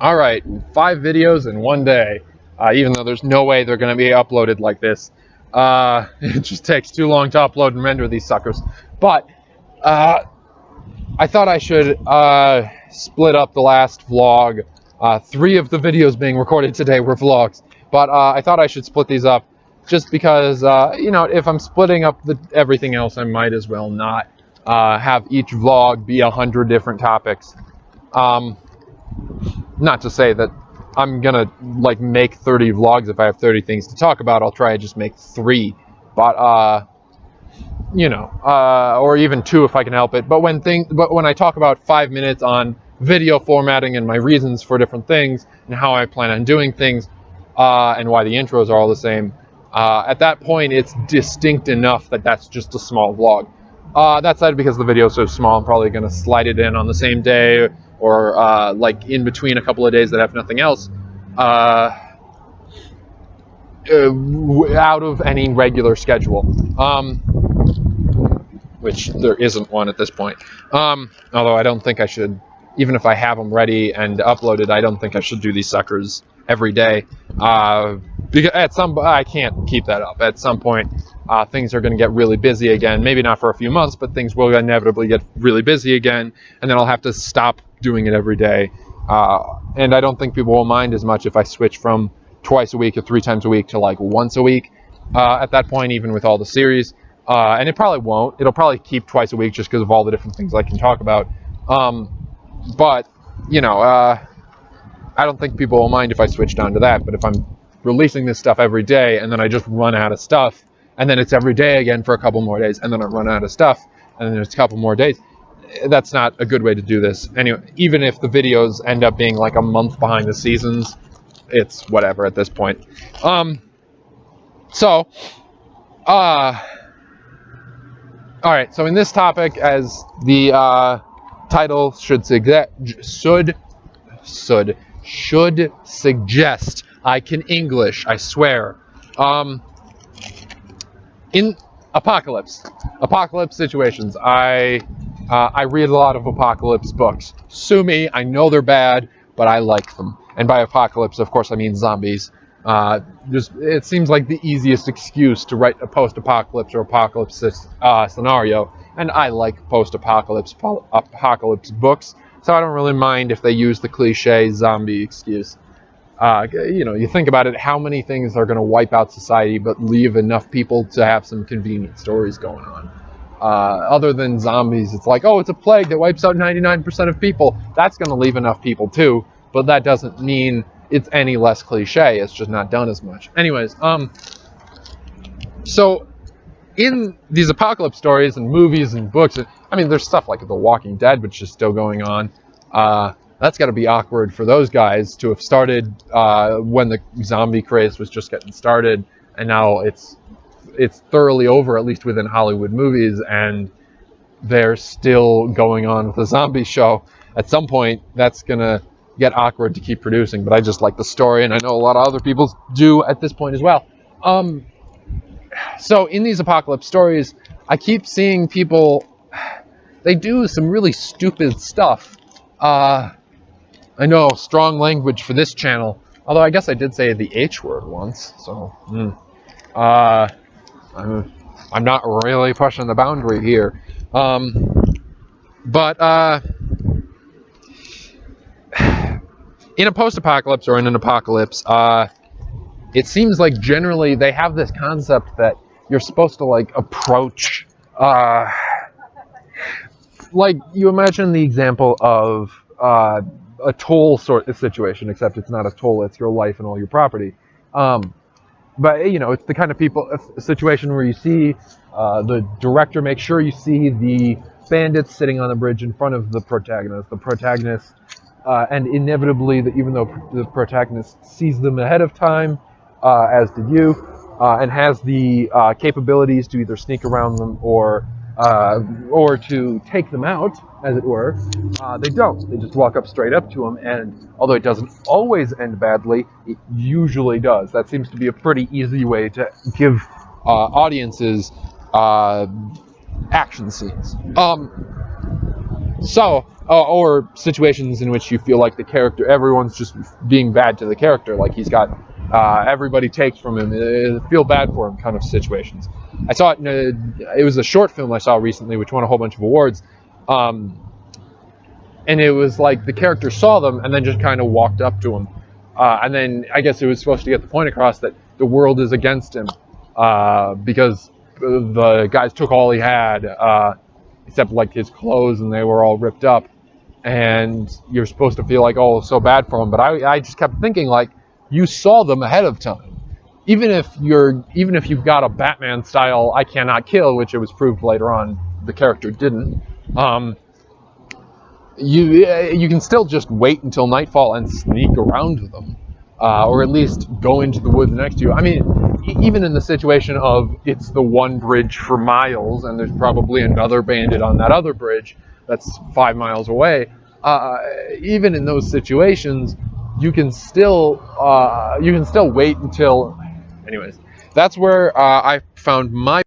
All right, 5 videos in one day, even though there's no way they're going to be uploaded like this. It just takes too long to upload and render these suckers. But I thought I should split up the last vlog. 3 of the videos being recorded today were vlogs, but I thought I should split these up just because, you know, if I'm splitting up everything else, I might as well not have each vlog be 100 different topics. Not to say that I'm gonna like make 30 vlogs if I have 30 things to talk about. I'll try to just make 3, but you know, or even 2 if I can help it. But when I talk about 5 minutes on video formatting and my reasons for different things and how I plan on doing things, and why the intros are all the same, at that point it's distinct enough that that's just a small vlog. That said, because the video is so small, I'm probably going to slide it in on the same day, or like in between a couple of days that have nothing else, out of any regular schedule, which there isn't one at this point. Although I don't think I should, even if I have them ready and uploaded, I don't think I should do these suckers every day, because I can't keep that up. At some point, things are going to get really busy again. Maybe not for a few months, but things will inevitably get really busy again, and then I'll have to stop doing it every day. And I don't think people will mind as much if I switch from twice a week or 3 times a week to like once a week at that point, even with all the series. And it probably won't. It'll probably keep twice a week just because of all the different things I can talk about. But, you know, I don't think people will mind if I switch down to that. But if I'm releasing this stuff every day and then I just run out of stuff, and then it's every day again for a couple more days, and then I run out of stuff, and then there's a couple more days, that's not a good way to do this. Anyway, even if the videos end up being like a month behind the seasons, it's whatever at this point. All right, so in this topic, as the title should suggest, I can English, I swear. In apocalypse situations, I read a lot of apocalypse books. Sue me, I know they're bad, but I like them. And by apocalypse, of course, I mean zombies. It seems like the easiest excuse to write a post-apocalypse or apocalypse scenario, and I like post-apocalypse books, so I don't really mind if they use the cliche zombie excuse. You know, you think about it, how many things are going to wipe out society but leave enough people to have some convenient stories going on? Other than zombies, it's like, oh, it's a plague that wipes out 99% of people. That's going to leave enough people too, but that doesn't mean it's any less cliche. It's just not done as much. Anyways, so in these apocalypse stories and movies and books, I mean, there's stuff like The Walking Dead, which is still going on. That's got to be awkward for those guys to have started when the zombie craze was just getting started, and now it's thoroughly over, at least within Hollywood movies, and they're still going on with the zombie show. At some point, that's gonna get awkward to keep producing, but I just like the story, and I know a lot of other people do at this point as well. So in these apocalypse stories, I keep seeing people, they do some really stupid stuff. I know, strong language for this channel, although I guess I did say the H word once, so I'm not really pushing the boundary here. But in a post-apocalypse or in an apocalypse, it seems like generally they have this concept that you're supposed to like approach, like you imagine the example of a toll sort of situation, except it's not a toll, it's your life and all your property. But, you know, it's the kind of situation where you see the director make sure you see the bandits sitting on the bridge in front of the protagonist, and inevitably, even though the protagonist sees them ahead of time, as did you, and has the capabilities to either sneak around them or to take them out, as it were, they don't. They just walk up straight up to them, and although it doesn't always end badly, it usually does. That seems to be a pretty easy way to give audiences action scenes. So, or situations in which you feel like the character, everyone's just being bad to the character, like he's got, everybody takes from him, feel bad for him kind of situations. I saw it it was a short film I saw recently, which won a whole bunch of awards, and it was like the character saw them and then just kind of walked up to him, and then I guess it was supposed to get the point across that the world is against him, because the guys took all he had, except like his clothes, and they were all ripped up, and you're supposed to feel like, oh, so bad for him. But I just kept thinking, like, you saw them ahead of time. Even if you've got a Batman style I cannot kill, which it was proved later on the character didn't, you can still just wait until nightfall and sneak around them, or at least go into the woods next to you. I mean, even in the situation of it's the one bridge for miles and there's probably another bandit on that other bridge that's 5 miles away, even in those situations, you can still wait until. Anyways, that's where I found my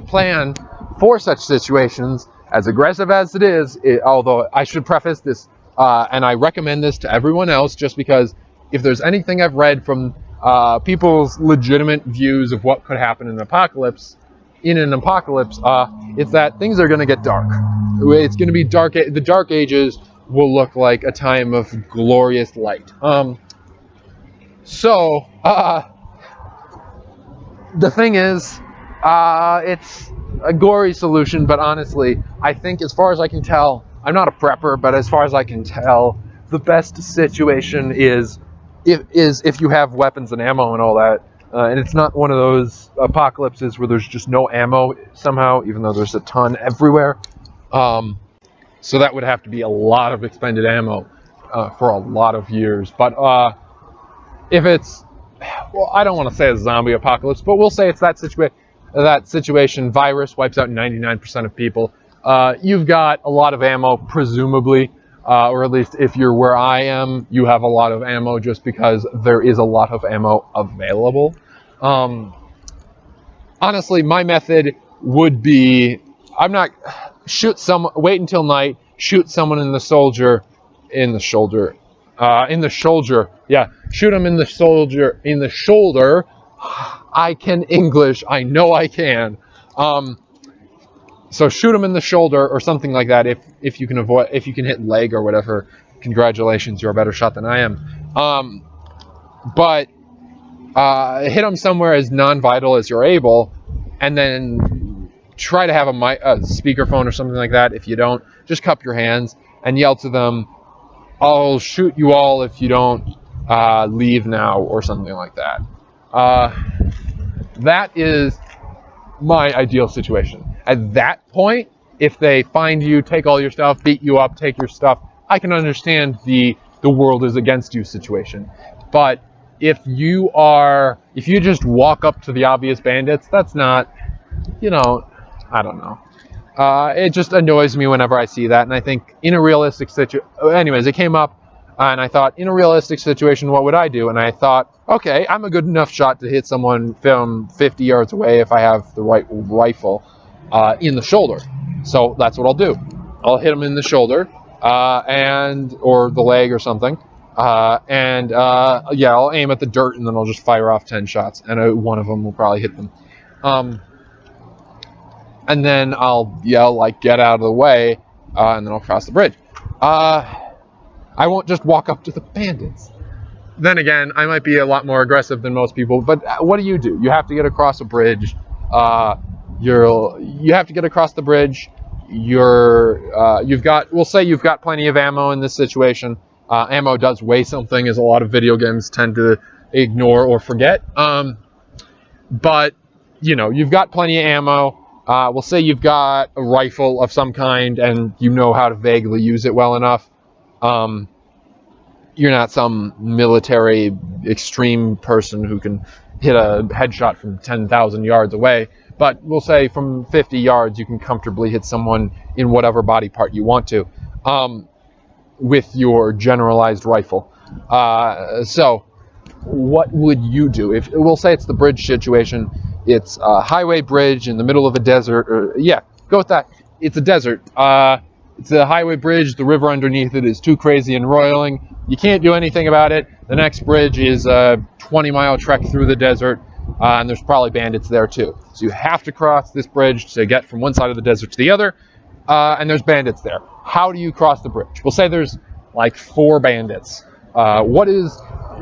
plan for such situations. As aggressive as it is, although I should preface this, and I recommend this to everyone else, just because if there's anything I've read from people's legitimate views of what could happen in an apocalypse, it's that things are going to get dark. It's going to be dark. The Dark Ages will look like a time of glorious light. So the thing is, it's a gory solution, but honestly, I think as far as I can tell, I'm not a prepper, but as far as I can tell, the best situation is if you have weapons and ammo and all that, and it's not one of those apocalypses where there's just no ammo somehow, even though there's a ton everywhere. So that would have to be a lot of expended ammo for a lot of years. But if it's, well, I don't want to say a zombie apocalypse, but we'll say it's that situation, virus wipes out 99% of people. You've got a lot of ammo, presumably, or at least if you're where I am, you have a lot of ammo just because there is a lot of ammo available. Honestly, my method would be, wait until night, shoot someone in the shoulder, yeah, shoot him in the shoulder. I can English, I know I can. So shoot him in the shoulder or something like that. If you can hit leg or whatever, congratulations, you're a better shot than I am. But hit him somewhere as non-vital as you're able, and then try to have a speakerphone or something like that. If you don't, just cup your hands and yell to them, "I'll shoot you all if you don't leave now," or something like that. That is my ideal situation. At that point, if they find you, take all your stuff, beat you up, take your stuff, I can understand the world is against you situation. But if you just walk up to the obvious bandits, that's not, I don't know. It just annoys me whenever I see that, and I think in a realistic situation, anyways, it came up, and I thought, in a realistic situation, what would I do? And I thought, okay, I'm a good enough shot to hit someone from 50 yards away if I have the right rifle in the shoulder. So that's what I'll do. I'll hit him in the shoulder, or the leg or something, yeah, I'll aim at the dirt, and then I'll just fire off 10 shots, and one of them will probably hit them. And then I'll yell, like, get out of the way, and then I'll cross the bridge. I won't just walk up to the bandits. Then again, I might be a lot more aggressive than most people, but what do? You have to get across a bridge. You have to get across the bridge. We'll say you've got plenty of ammo in this situation. Ammo does weigh something, as a lot of video games tend to ignore or forget. But, you've got plenty of ammo. We'll say you've got a rifle of some kind and you know how to vaguely use it well enough. You're not some military extreme person who can hit a headshot from 10,000 yards away, but we'll say from 50 yards you can comfortably hit someone in whatever body part you want to, with your generalized rifle. So what would you do? If we'll say it's the bridge situation, it's a highway bridge in the middle of a desert, or yeah, go with that. It's a desert. It's a highway bridge. The river underneath it is too crazy and roiling. You can't do anything about it. The next bridge is a 20-mile trek through the desert, and there's probably bandits there too. So you have to cross this bridge to get from one side of the desert to the other, and there's bandits there. How do you cross the bridge? We'll say there's like 4 bandits. What is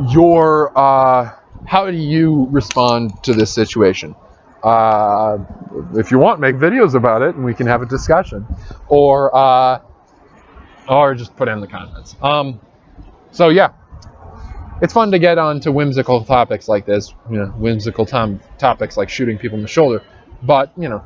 your, how do you respond to this situation? If you want, make videos about it and we can have a discussion, or just put it in the comments. So yeah, it's fun to get onto whimsical topics like this, you know, whimsical topics like shooting people in the shoulder, but you know,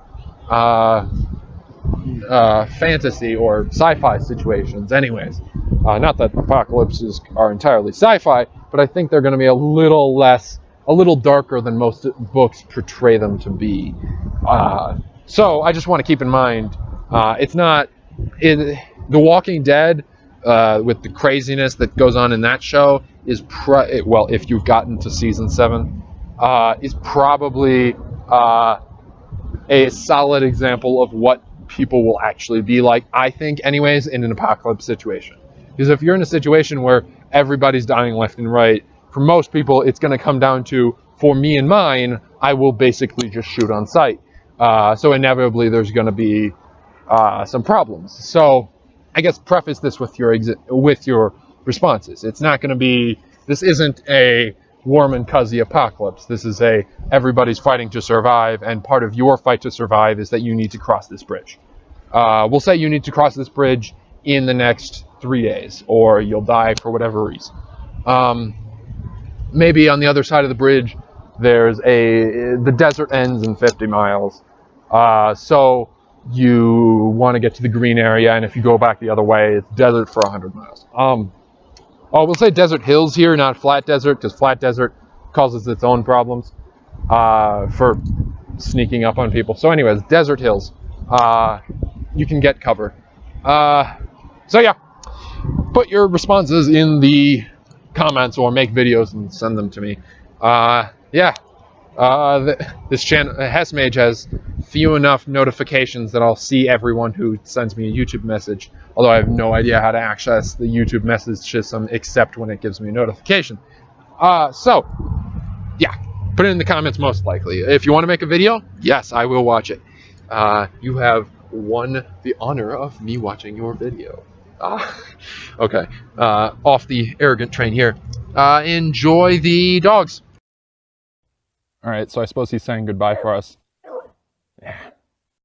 fantasy or sci-fi situations anyways. Not that apocalypses are entirely sci-fi, but I think they're going to be a little darker than most books portray them to be. So I just want to keep in mind, it's not The Walking Dead, with the craziness that goes on in that show, is well, if you've gotten to season 7, is probably a solid example of what people will actually be like, I think anyways, in an apocalypse situation. Because if you're in a situation where everybody's dying left and right, for most people, it's going to come down to, for me and mine, I will basically just shoot on sight. So inevitably, there's going to be some problems. So I guess preface this with your responses. It's not going to be, this isn't a warm and cozy apocalypse. This is a everybody's fighting to survive, and part of your fight to survive is that you need to cross this bridge. We'll say you need to cross this bridge in the next 3 days, or you'll die for whatever reason. Maybe on the other side of the bridge, the desert ends in 50 miles. So you want to get to the green area, and if you go back the other way, it's desert for 100 miles. We'll say desert hills here, not flat desert, because flat desert causes its own problems for sneaking up on people. So anyways, desert hills. You can get cover. So yeah, put your responses in the comments or make videos and send them to me. This channel, Hasemage, has few enough notifications that I'll see everyone who sends me a YouTube message, although I have no idea how to access the YouTube message system except when it gives me a notification. So yeah, put it in the comments most likely. If you want to make a video, yes, I will watch it. You have won the honor of me watching your video. Okay, off the arrogant train here. Enjoy the dogs. All right, so I suppose he's saying goodbye for us.